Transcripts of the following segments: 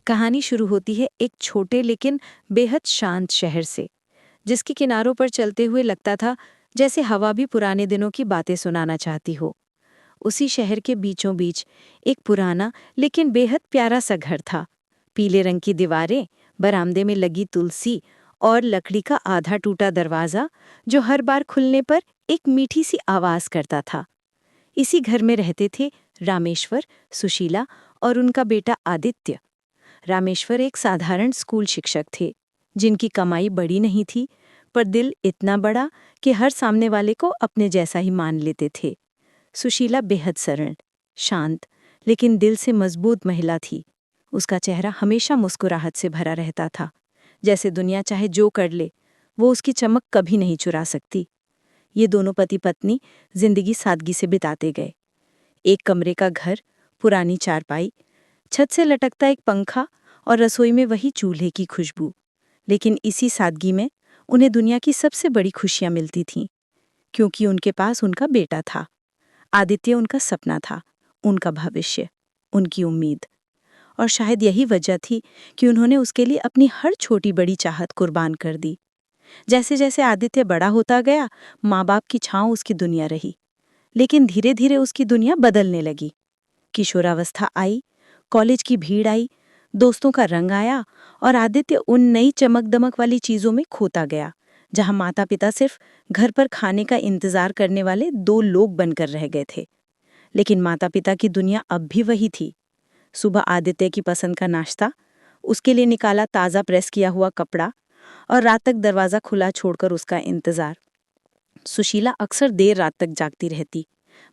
कहानी शुरू होती है एक छोटे लेकिन बेहद शांत शहर से, जिसके किनारों पर चलते हुए लगता था जैसे हवा भी पुराने दिनों की बातें सुनाना चाहती हो। उसी शहर के बीचों बीच एक पुराना लेकिन बेहद प्यारा सा घर था। पीले रंग की दीवारें, बरामदे में लगी तुलसी और लकड़ी का आधा टूटा दरवाजा जो हर बार खुलने पर एक मीठी सी आवाज करता था। इसी घर में रहते थे रामेश्वर, सुशीला और उनका बेटा आदित्य। रामेश्वर एक साधारण स्कूल शिक्षक थे, जिनकी कमाई बड़ी नहीं थी, पर दिल इतना बड़ा कि हर सामने वाले को अपने जैसा ही मान लेते थे। सुशीला बेहद सरल, शांत, लेकिन दिल से मजबूत महिला थी। उसका चेहरा हमेशा मुस्कुराहट से भरा रहता था, जैसे दुनिया चाहे जो कर ले, वो उसकी चमक कभी नहीं चुरा सकती। ये दोनों पति पत्नी जिंदगी सादगी से बिताते गए। एक कमरे का घर, पुरानी चारपाई, छत से लटकता एक पंखा और रसोई में वही चूल्हे की खुशबू। लेकिन इसी सादगी में उन्हें दुनिया की सबसे बड़ी खुशियां मिलती थीं, क्योंकि उनके पास उनका बेटा था। आदित्य उनका सपना था, उनका भविष्य, उनकी उम्मीद। और शायद यही वजह थी कि उन्होंने उसके लिए अपनी हर छोटी बड़ी चाहत कुर्बान कर दी। जैसे जैसे आदित्य बड़ा होता गया, माँ बाप की छांव उसकी दुनिया रही। लेकिन धीरे धीरे उसकी दुनिया बदलने लगी। किशोरावस्था आई, कॉलेज की भीड़ आई, दोस्तों का रंग आया और आदित्य उन नई चमक दमक वाली चीजों में खोता गया, जहां माता पिता सिर्फ घर पर खाने का इंतजार करने वाले दो लोग बनकर रह गए थे। लेकिन माता पिता की दुनिया अब भी वही थी। सुबह आदित्य की पसंद का नाश्ता, उसके लिए निकाला ताज़ा प्रेस किया हुआ कपड़ा, और रात तक दरवाज़ा खुला छोड़कर उसका इंतजार। सुशीला अक्सर देर रात तक जागती रहती,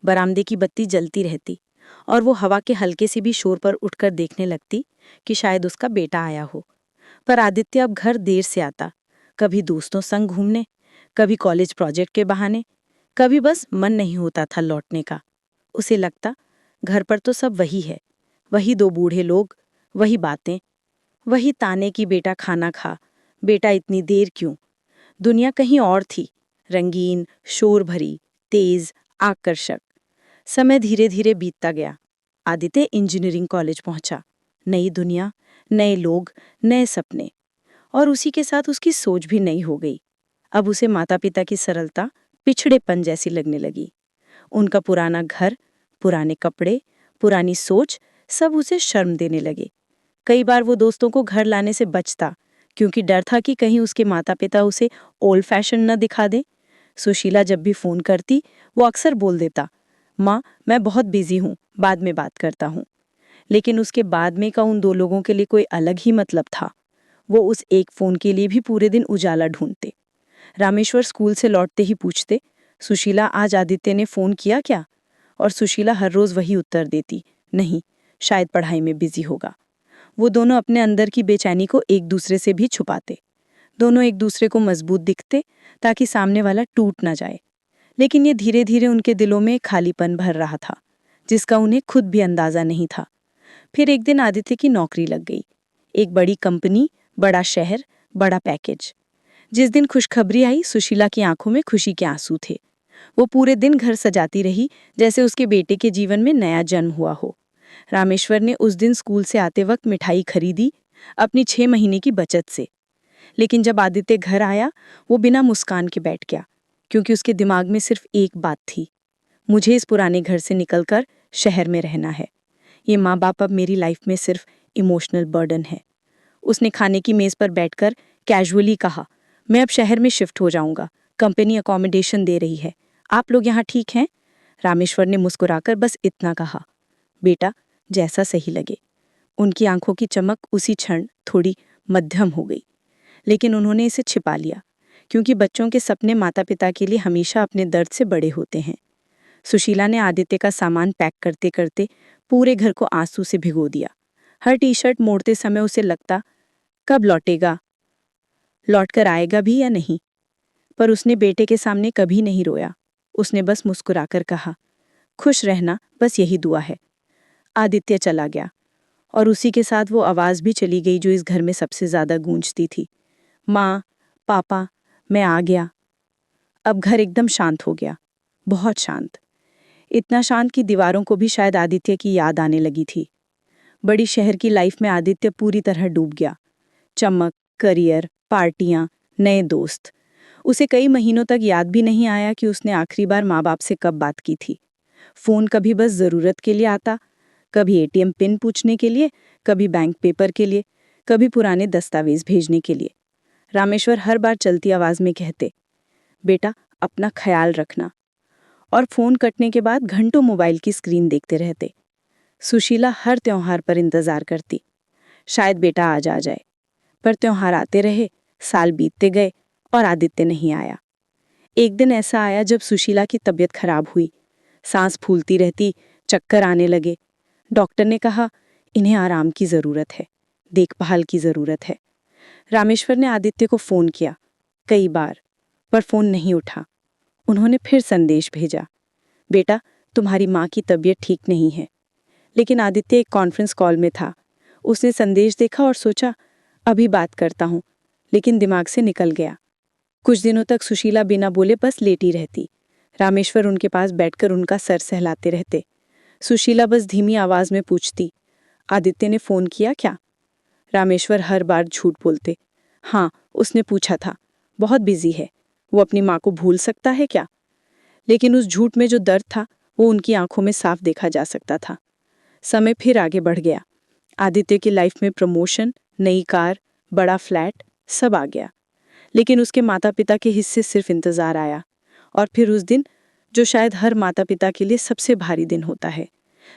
बरामदे की बत्ती जलती रहती, और वो हवा के हल्के से भी शोर पर उठकर देखने लगती कि शायद उसका बेटा आया हो। पर आदित्य अब घर देर से आता, कभी दोस्तों संग घूमने, कभी कॉलेज प्रोजेक्ट के बहाने, कभी बस मन नहीं होता था लौटने का। उसे लगता, घर पर तो सब वही है, वही दो बूढ़े लोग, वही बातें, वही ताने की बेटा खाना खा, बेटा इतनी देर क्यों। दुनिया कहीं और थी, रंगीन, शोर भरी, तेज, आकर्षक। समय धीरे धीरे बीतता गया। आदित्य इंजीनियरिंग कॉलेज पहुंचा। नई दुनिया, नए लोग, नए सपने। और उसी के साथ उसकी सोच भी नई हो गई। अब उसे माता पिता की सरलता पिछड़ेपन जैसी लगने लगी। उनका पुराना घर, पुराने कपड़े, पुरानी सोच, सब उसे शर्म देने लगे। कई बार वो दोस्तों को घर लाने से बचता, क्योंकि डर था कि कहीं उसके माता पिता उसे ओल्ड फैशन न दिखा दें। सुशीला जब भी फोन करती, वो अक्सर बोल देता, माँ मैं बहुत बिजी हूँ, बाद में बात करता हूँ। लेकिन उसके बाद में का उन दो लोगों के लिए कोई अलग ही मतलब था। वो उस एक फोन के लिए भी पूरे दिन उजाला ढूंढते। रामेश्वर स्कूल से लौटते ही पूछते, सुशीला आज आदित्य ने फोन किया क्या? और सुशीला हर रोज वही उत्तर देती, नहीं, शायद पढ़ाई में बिजी होगा। वो दोनों अपने अंदर की बेचैनी को एक दूसरे से भी छुपाते। दोनों एक दूसरे को मजबूत दिखते, ताकि सामने वाला टूट ना जाए। लेकिन ये धीरे धीरे उनके दिलों में खालीपन भर रहा था, जिसका उन्हें खुद भी अंदाजा नहीं था। फिर एक दिन आदित्य की नौकरी लग गई। एक बड़ी कंपनी, बड़ा शहर, बड़ा पैकेज। जिस दिन खुशखबरी आई, सुशीला की आंखों में खुशी के आंसू थे। वो पूरे दिन घर सजाती रही, जैसे उसके बेटे के जीवन में नया जन्म हुआ हो। रामेश्वर ने उस दिन स्कूल से आते वक्त मिठाई खरीदी, अपनी 6 महीने की बचत से। लेकिन जब आदित्य घर आया, वो बिना मुस्कान के बैठ गया, क्योंकि उसके दिमाग में सिर्फ एक बात थी, मुझे इस पुराने घर से निकलकर शहर में रहना है। ये माँ बाप अब मेरी लाइफ में सिर्फ इमोशनल बर्डन है। उसने खाने की मेज पर बैठकर कैजुअली कहा, मैं अब शहर में शिफ्ट हो जाऊंगा, कंपनी अकोमोडेशन दे रही है, आप लोग यहाँ ठीक हैं? रामेश्वर ने मुस्कुराकर बस इतना कहा, बेटा जैसा सही लगे। उनकी आंखों की चमक उसी क्षण थोड़ी मध्यम हो गई, लेकिन उन्होंने इसे छिपा लिया, क्योंकि बच्चों के सपने माता पिता के लिए हमेशा अपने दर्द से बड़े होते हैं। सुशीला ने आदित्य का सामान पैक करते करते पूरे घर को आंसू से भिगो दिया। हर टी शर्ट मोड़ते समय उसे लगता, कब लौटेगा, लौटकर आएगा भी या नहीं। पर उसने बेटे के सामने कभी नहीं रोया। उसने बस मुस्कुराकर कहा, खुश रहना, बस यही दुआ है। आदित्य चला गया, और उसी के साथ वो आवाज़ भी चली गई जो इस घर में सबसे ज़्यादा गूंजती थी, माँ, पापा, मैं आ गया। अब घर एकदम शांत हो गया, बहुत शांत। इतना शांत कि दीवारों को भी शायद आदित्य की याद आने लगी थी। बड़ी शहर की लाइफ में आदित्य पूरी तरह डूब गया। चमक, करियर, पार्टियां, नए दोस्त। उसे कई महीनों तक याद भी नहीं आया कि उसने आखिरी बार माँ बाप से कब बात की थी। फोन कभी बस जरूरत के लिए आता, कभी एटीएम पिन पूछने के लिए, कभी बैंक पेपर के लिए, कभी पुराने दस्तावेज भेजने के लिए। रामेश्वर हर बार चलती आवाज में कहते, बेटा अपना ख्याल रखना, और फोन कटने के बाद घंटों मोबाइल की स्क्रीन देखते रहते। सुशीला हर त्योहार पर इंतजार करती, शायद बेटा आज आ जाए। पर त्योहार आते रहे, साल बीतते गए और आदित्य नहीं आया। एक दिन ऐसा आया जब सुशीला की तबीयत खराब हुई, सांस फूलती रहती, चक्कर आने लगे। डॉक्टर ने कहा इन्हें आराम की जरूरत है, देखभाल की जरूरत है। रामेश्वर ने आदित्य को फोन किया कई बार, पर फोन नहीं उठा। उन्होंने फिर संदेश भेजा, बेटा तुम्हारी माँ की तबीयत ठीक नहीं है। लेकिन आदित्य एक कॉन्फ्रेंस कॉल में था। उसने संदेश देखा और सोचा अभी बात करता हूँ, लेकिन दिमाग से निकल गया। कुछ दिनों तक सुशीला बिना बोले बस लेटी रहती। रामेश्वर उनके पास बैठकर उनका सर सहलाते रहते। सुशीला बस धीमी आवाज में पूछती, आदित्य ने फोन किया क्या? रामेश्वर हर बार झूठ बोलते, हाँ उसने पूछा था, बहुत बिजी है, वो अपनी माँ को भूल सकता है क्या? लेकिन उस झूठ में जो दर्द था वो उनकी आंखों में साफ देखा जा सकता था। समय फिर आगे बढ़ गया। आदित्य की लाइफ में प्रमोशन, नई कार, बड़ा फ्लैट, सब आ गया। लेकिन उसके माता पिता के हिस्से सिर्फ इंतजार आया। और फिर उस दिन, जो शायद हर माता पिता के लिए सबसे भारी दिन होता है,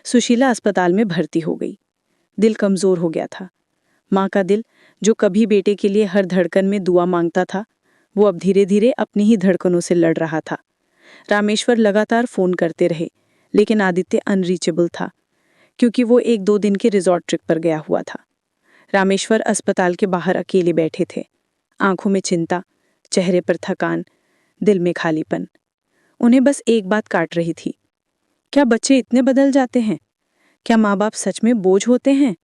सुशीला अस्पताल में भर्ती हो गई। दिल कमजोर हो गया था। माँ का दिल, जो कभी बेटे के लिए हर धड़कन में दुआ मांगता था, वो अब धीरे धीरे अपनी ही धड़कनों से लड़ रहा था। रामेश्वर लगातार फोन करते रहे, लेकिन आदित्य अनरीचेबल था, क्योंकि वो 1-2 दिन के रिजॉर्ट ट्रिप पर गया हुआ था। रामेश्वर अस्पताल के बाहर अकेले बैठे थे, आंखों में चिंता, चेहरे पर थकान, दिल में खालीपन। उन्हें बस एक बात काट रही थी, क्या बच्चे इतने बदल जाते हैं? क्या माँ बाप सच में बोझ होते हैं?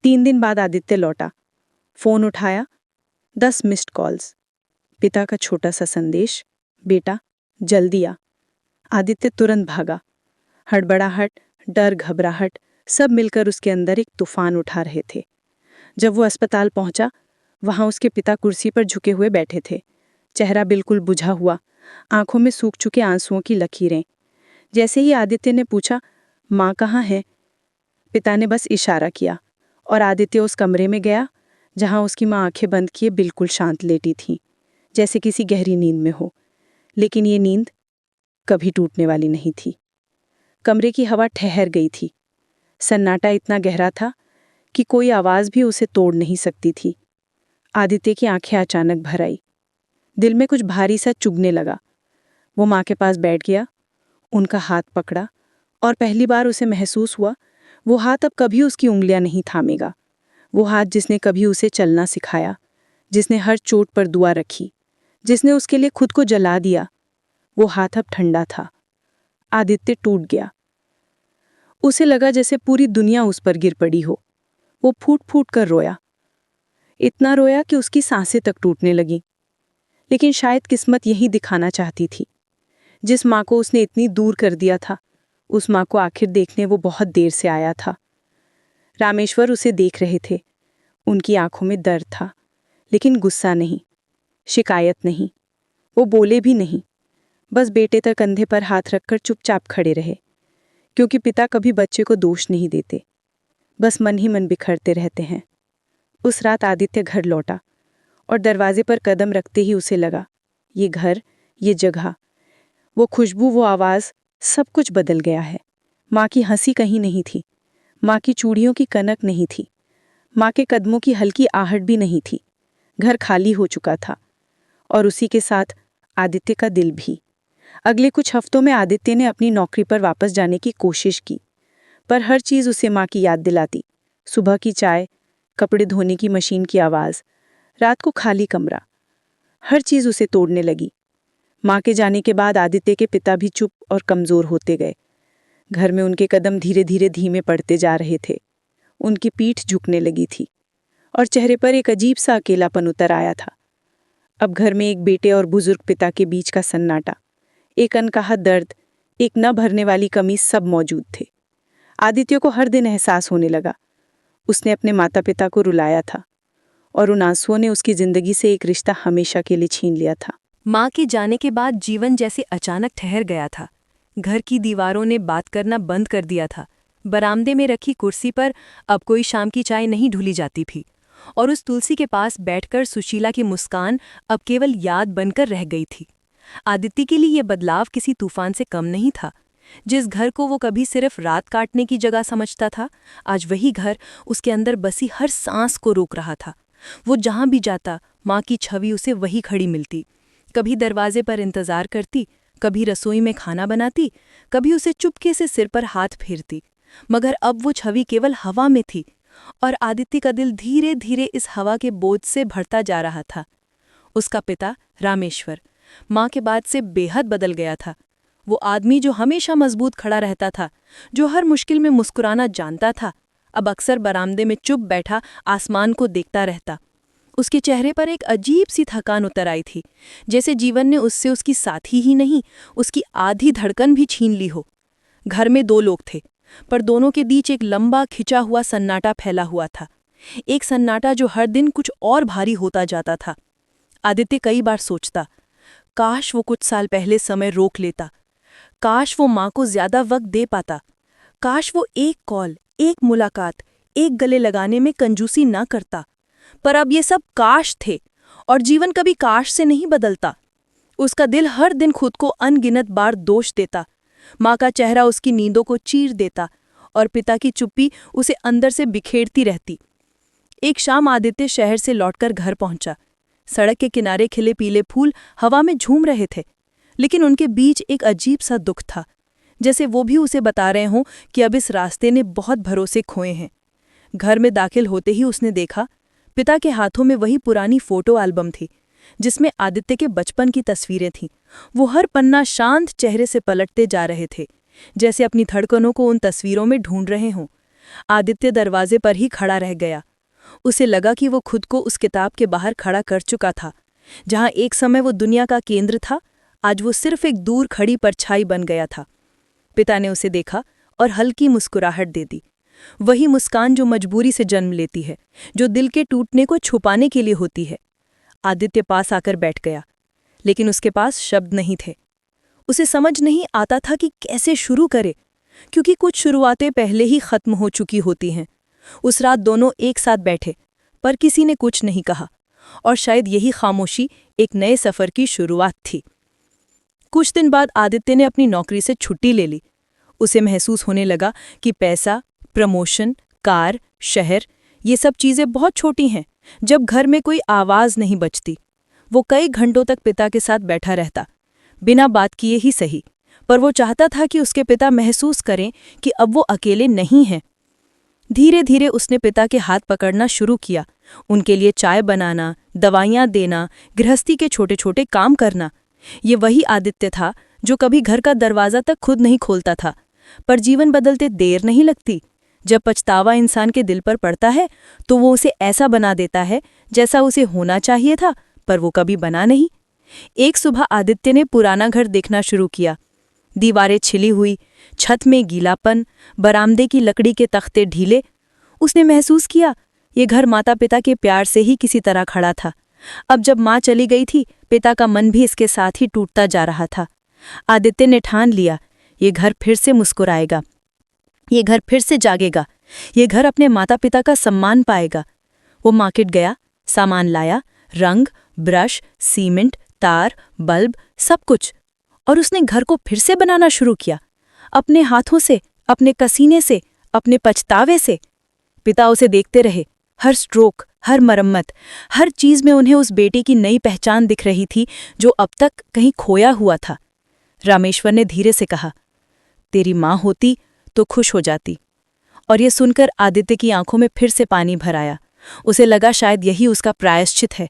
3 दिन बाद आदित्य लौटा। फोन उठाया, 10 मिस्ड कॉल्स, पिता का छोटा सा संदेश, बेटा जल्दी आ। आदित्य तुरंत भागा। हड़बड़ाहट, डर, घबराहट सब मिलकर उसके अंदर एक तूफान उठा रहे थे। जब वो अस्पताल पहुंचा, वहां उसके पिता कुर्सी पर झुके हुए बैठे थे, चेहरा बिल्कुल बुझा हुआ, आंखों में सूख चुके आंसुओं की लकीरें। जैसे ही आदित्य ने पूछा, माँ कहाँ है, पिता ने बस इशारा किया और आदित्य उस कमरे में गया जहां उसकी माँ आंखें बंद किए बिल्कुल शांत लेटी थी, जैसे किसी गहरी नींद में हो। लेकिन ये नींद कभी टूटने वाली नहीं थी। कमरे की हवा ठहर गई थी। सन्नाटा इतना गहरा था कि कोई आवाज भी उसे तोड़ नहीं सकती थी। आदित्य की आंखें अचानक भर आई। दिल में कुछ भारी सा चुभने लगा। वो माँ के पास बैठ गया, उनका हाथ पकड़ा, और पहली बार उसे महसूस हुआ वो हाथ अब कभी उसकी उंगलियां नहीं थामेगा। वो हाथ जिसने कभी उसे चलना सिखाया, जिसने हर चोट पर दुआ रखी, जिसने उसके लिए खुद को जला दिया, वो हाथ अब ठंडा था। आदित्य टूट गया। उसे लगा जैसे पूरी दुनिया उस पर गिर पड़ी हो। वो फूट फूट कर रोया, इतना रोया कि उसकी सांसें तक टूटने लगीं। लेकिन शायद किस्मत यही दिखाना चाहती थी। जिस माँ को उसने इतनी दूर कर दिया था, उस माँ को आखिर देखने वो बहुत देर से आया था। रामेश्वर उसे देख रहे थे। उनकी आंखों में दर्द था, लेकिन गुस्सा नहीं, शिकायत नहीं। वो बोले भी नहीं, बस बेटे तक कंधे पर हाथ रखकर चुपचाप खड़े रहे, क्योंकि पिता कभी बच्चे को दोष नहीं देते, बस मन ही मन बिखरते रहते हैं। उस रात आदित्य घर लौटा और दरवाजे पर कदम रखते ही उसे लगा, ये घर, ये जगह, वो खुशबू, वो आवाज़, सब कुछ बदल गया है। माँ की हंसी कहीं नहीं थी, माँ की चूड़ियों की कनक नहीं थी, माँ के कदमों की हल्की आहट भी नहीं थी। घर खाली हो चुका था, और उसी के साथ आदित्य का दिल भी। अगले कुछ हफ्तों में आदित्य ने अपनी नौकरी पर वापस जाने की कोशिश की, पर हर चीज़ उसे माँ की याद दिलाती। सुबह की चाय, कपड़े धोने की मशीन की आवाज़, रात को खाली कमरा, हर चीज़ उसे तोड़ने लगी। माँ के जाने के बाद आदित्य के पिता भी चुप और कमज़ोर होते गए। घर में उनके कदम धीरे धीरे धीमे पड़ते जा रहे थे। उनकी पीठ झुकने लगी थी और चेहरे पर एक अजीब सा अकेलापन उतर आया था। अब घर में एक बेटे और बुजुर्ग पिता के बीच का सन्नाटा, एक अनकहा दर्द, एक न भरने वाली कमी, सब मौजूद थे। आदित्य को हर दिन एहसास होने लगा, उसने अपने माता पिता को रुलाया था और उन आंसुओं ने उसकी जिंदगी से एक रिश्ता हमेशा के लिए छीन लिया था। माँ के जाने के बाद जीवन जैसे अचानक ठहर गया था। घर की दीवारों ने बात करना बंद कर दिया था। बरामदे में रखी कुर्सी पर अब कोई शाम की चाय नहीं ढुली जाती थी, और उस तुलसी के पास बैठकर सुशीला की मुस्कान अब केवल याद बनकर रह गई थी। आदित्य के लिए यह बदलाव किसी तूफान से कम नहीं था। जिस घर को वो कभी सिर्फ रात काटने की जगह समझता था, आज वही घर उसके अंदर बसी हर सांस को रोक रहा था। वो जहां भी जाता, माँ की छवि उसे वही खड़ी मिलती। कभी दरवाजे पर इंतजार करती, कभी रसोई में खाना बनाती, कभी उसे चुपके से सिर पर हाथ फेरती। मगर अब वो छवि केवल हवा में थी, और आदित्य का दिल धीरे धीरे इस हवा के बोझ से भरता जा रहा था। उसका पिता रामेश्वर माँ के बाद से बेहद बदल गया था। वो आदमी जो हमेशा मजबूत खड़ा रहता था, जो हर मुश्किल में मुस्कुराना जानता था, अब अक्सर बरामदे में चुप बैठा आसमान को देखता रहता। उसके चेहरे पर एक अजीब सी थकान उतर आई थी, जैसे जीवन ने उससे उसकी साथी ही नहीं, उसकी आधी धड़कन भी छीन ली हो। घर में 2 लोग थे, पर दोनों के बीच एक लंबा खिंचा हुआ सन्नाटा फैला हुआ था। एक सन्नाटा जो हर दिन कुछ और भारी होता जाता था। आदित्य कई बार सोचता, काश वो कुछ साल पहले समय रोक लेता, काश वो माँ को ज्यादा वक्त दे पाता, काश वो एक कॉल, एक मुलाकात, एक गले लगाने में कंजूसी ना करता। पर अब ये सब काश थे, और जीवन कभी काश से नहीं बदलता। उसका दिल हर दिन खुद को अनगिनत बार दोष देता। माँ का चेहरा उसकी नींदों को चीर देता, और पिता की चुप्पी उसे अंदर से बिखेरती रहती। एक शाम आदित्य शहर से लौटकर घर पहुंचा। सड़क के किनारे खिले पीले फूल हवा में झूम रहे थे, लेकिन उनके बीच एक अजीब सा दुख था, जैसे वो भी उसे बता रहे हों कि अब इस रास्ते ने बहुत भरोसे खोए हैं। घर में दाखिल होते ही उसने देखा, पिता के हाथों में वही पुरानी फोटो एल्बम थी, जिसमें आदित्य के बचपन की तस्वीरें थीं। वो हर पन्ना शांत चेहरे से पलटते जा रहे थे, जैसे अपनी धड़कनों को उन तस्वीरों में ढूंढ रहे हों। आदित्य दरवाजे पर ही खड़ा रह गया। उसे लगा कि वो खुद को उस किताब के बाहर खड़ा कर चुका था। जहां एक समय वो दुनिया का केंद्र था, आज वो सिर्फ एक दूर खड़ी परछाई बन गया था। पिता ने उसे देखा और हल्की मुस्कुराहट दे दी, वही मुस्कान जो मजबूरी से जन्म लेती है, जो दिल के टूटने को छुपाने के लिए होती है। आदित्य पास आकर बैठ गया, लेकिन उसके पास शब्द नहीं थे। उसे समझ नहीं आता था कि कैसे शुरू करे, क्योंकि कुछ शुरुआतें पहले ही खत्म हो चुकी होती हैं। उस रात दोनों एक साथ बैठे, पर किसी ने कुछ नहीं कहा, और शायद यही खामोशी एक नए सफर की शुरुआत थी। कुछ दिन बाद आदित्य ने अपनी नौकरी से छुट्टी ले ली। उसे महसूस होने लगा कि पैसा, प्रमोशन, कार, शहर, ये सब चीजें बहुत छोटी हैं जब घर में कोई आवाज नहीं बचती। वो कई घंटों तक पिता के साथ बैठा रहता, बिना बात किए ही सही, पर वो चाहता था कि उसके पिता महसूस करें कि अब वो अकेले नहीं हैं। धीरे धीरे उसने पिता के हाथ पकड़ना शुरू किया, उनके लिए चाय बनाना, दवाइयाँ देना, गृहस्थी के छोटे छोटे काम करना। ये वही आदित्य था जो कभी घर का दरवाज़ा तक खुद नहीं खोलता था। पर जीवन बदलते देर नहीं लगती। जब पछतावा इंसान के दिल पर पड़ता है तो वो उसे ऐसा बना देता है जैसा उसे होना चाहिए था, पर वो कभी बना नहीं। एक सुबह आदित्य ने पुराना घर देखना शुरू किया। दीवारें छिली हुई, छत में गीलापन, बरामदे की लकड़ी के तख्ते ढीले। उसने महसूस किया ये घर माता पिता के प्यार से ही किसी तरह खड़ा था। अब जब माँ चली गई थी, पिता का मन भी इसके साथ ही टूटता जा रहा था। आदित्य ने ठान लिया, ये घर फिर से मुस्कुराएगा, ये घर फिर से जागेगा, ये घर अपने माता पिता का सम्मान पाएगा। वो मार्केट गया, सामान लाया, रंग, ब्रश, सीमेंट, तार, बल्ब, सब कुछ, और उसने घर को फिर से बनाना शुरू किया, अपने हाथों से, अपने पसीने से, अपने पछतावे से। पिता उसे देखते रहे, हर स्ट्रोक, हर मरम्मत, हर चीज में उन्हें उस बेटे की नई पहचान दिख रही थी जो अब तक कहीं खोया हुआ था। रामेश्वर ने धीरे से कहा, तेरी माँ होती तो खुश हो जाती। और ये सुनकर आदित्य की आंखों में फिर से पानी भर आया। उसे लगा शायद यही उसका प्रायश्चित है,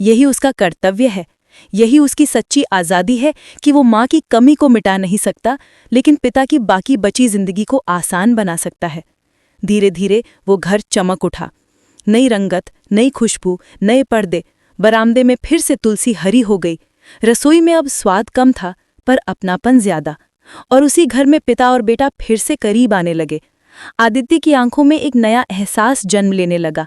यही उसका कर्तव्य है, यही उसकी सच्ची आज़ादी है कि वो माँ की कमी को मिटा नहीं सकता, लेकिन पिता की बाकी बची जिंदगी को आसान बना सकता है। धीरे धीरे वो घर चमक उठा, नई रंगत, नई खुशबू, नए पर्दे। बरामदे में फिर से तुलसी हरी हो गई। रसोई में अब स्वाद कम था, पर अपनापन ज्यादा। और उसी घर में पिता और बेटा फिर से करीब आने लगे। आदित्य की आंखों में एक नया एहसास जन्म लेने लगा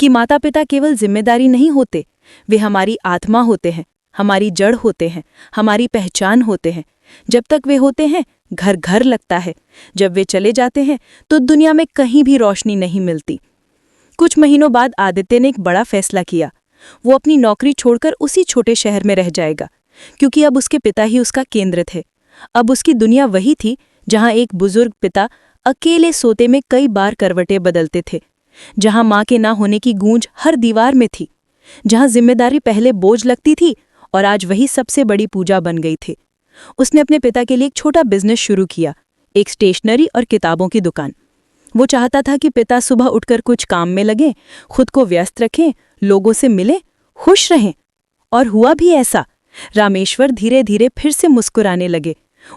कि माता पिता केवल जिम्मेदारी नहीं होते, वे हमारी आत्मा होते हैं, हमारी जड़ होते हैं, हमारी पहचान होते हैं। जब तक वे होते हैं घर घर लगता है, जब वे चले जाते हैं तो दुनिया में कहीं भी रोशनी नहीं मिलती। कुछ महीनों बाद आदित्य ने एक बड़ा फैसला किया। वो अपनी नौकरी छोड़कर उसी छोटे शहर में रह जाएगा, क्योंकि अब उसके पिता ही उसका केंद्र थे। अब उसकी दुनिया वही थी जहां एक बुजुर्ग पिता अकेले सोते में कई बार करवटें बदलते थे, जहां माँ के ना होने की गूंज हर दीवार में थी, जहां जिम्मेदारी पहले बोझ लगती थी और आज वही सबसे बड़ी पूजा बन गई थी। उसने अपने पिता के लिए एक छोटा बिजनेस शुरू किया, एक स्टेशनरी और किताबों की दुकान। वो चाहता था कि पिता सुबह उठकर कुछ काम में लगें, खुद को व्यस्त रखें, लोगों से मिलें, खुश रहें। और हुआ भी ऐसा। रामेश्वर धीरे धीरे फिर से मुस्कुराने लगे,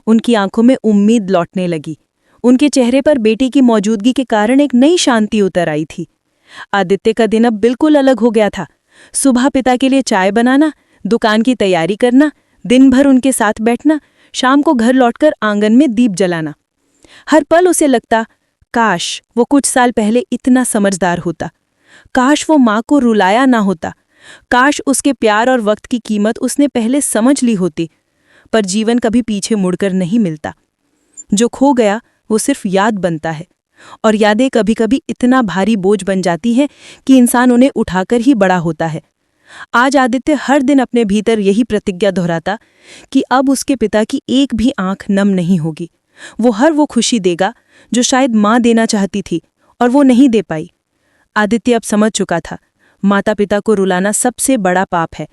उनकी आंखों में उम्मीद लौटने लगी। उनके चेहरे पर बेटी की मौजूदगी के कारण एक नई शांति उतर आई थी। आदित्य का दिन अब बिल्कुल अलग हो गया था। सुबह पिता के लिए चाय बनाना, दुकान की तैयारी करना, दिन भर उनके साथ बैठना, शाम को घर लौटकर आंगन में दीप जलाना। हर पल उसे लगता, काश वो कुछ साल पहले इतना समझदार होता, काश वो माँ को रुलाया ना होता, काश उसके प्यार और वक्त की कीमत उसने पहले समझ ली होती। पर जीवन कभी पीछे मुड़कर नहीं मिलता। जो खो गया वो सिर्फ याद बनता है, और यादें कभी कभी इतना भारी बोझ बन जाती हैं कि इंसान उन्हें उठाकर ही बड़ा होता है। आज आदित्य हर दिन अपने भीतर यही प्रतिज्ञा दोहराता कि अब उसके पिता की एक भी आंख नम नहीं होगी। वो खुशी देगा जो शायद माँ देना चाहती थी और वो नहीं दे पाई। आदित्य अब समझ चुका था, माता पिता को रुलाना सबसे बड़ा पाप है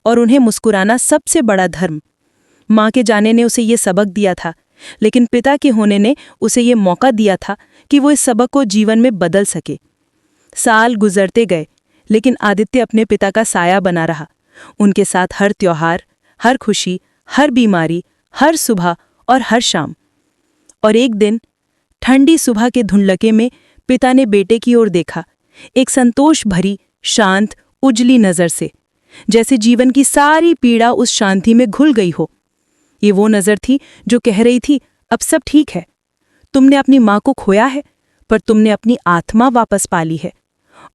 और उन्हें मुस्कुराना सबसे बड़ा धर्म। माँ के जाने ने उसे ये सबक दिया था, लेकिन पिता के होने ने उसे ये मौका दिया था कि वो इस सबक को जीवन में बदल सके। साल गुजरते गए, लेकिन आदित्य अपने पिता का साया बना रहा, उनके साथ हर त्योहार, हर खुशी, हर बीमारी, हर सुबह और हर शाम। और एक दिन ठंडी सुबह के धुंधलके में पिता ने बेटे की ओर देखा, एक संतोष भरी, शांत, उजली नजर से, जैसे जीवन की सारी पीड़ा उस शांति में घुल गई हो। ये वो नजर थी जो कह रही थी, अब सब ठीक है। तुमने अपनी माँ को खोया है, पर तुमने अपनी आत्मा वापस पा ली है,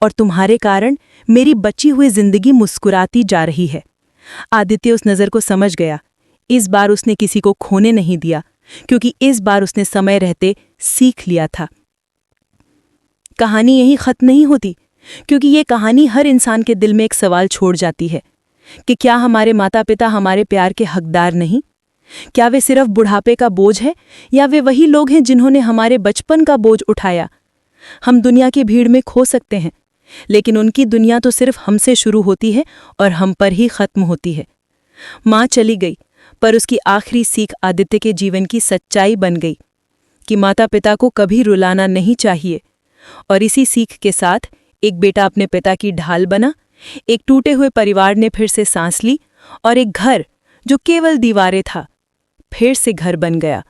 और तुम्हारे कारण मेरी बची हुई जिंदगी मुस्कुराती जा रही है। आदित्य उस नजर को समझ गया। इस बार उसने किसी को खोने नहीं दिया, क्योंकि इस बार उसने समय रहते सीख लिया था। कहानी यही खत्म नहीं होती, क्योंकि ये कहानी हर इंसान के दिल में एक सवाल छोड़ जाती है कि क्या हमारे माता पिता हमारे प्यार के हकदार नहीं? क्या वे सिर्फ बुढ़ापे का बोझ है, या वे वही लोग हैं जिन्होंने हमारे बचपन का बोझ उठाया? हम दुनिया की भीड़ में खो सकते हैं, लेकिन उनकी दुनिया तो सिर्फ हमसे शुरू होती है और हम पर ही खत्म होती है। माँ चली गई, पर उसकी आखिरी सीख आदित्य के जीवन की सच्चाई बन गई कि माता पिता को कभी रुलाना नहीं चाहिए। और इसी सीख के साथ एक बेटा अपने पिता की ढाल बना, एक टूटे हुए परिवार ने फिर से सांस ली, और एक घर जो केवल दीवारें था, फिर से घर बन गया।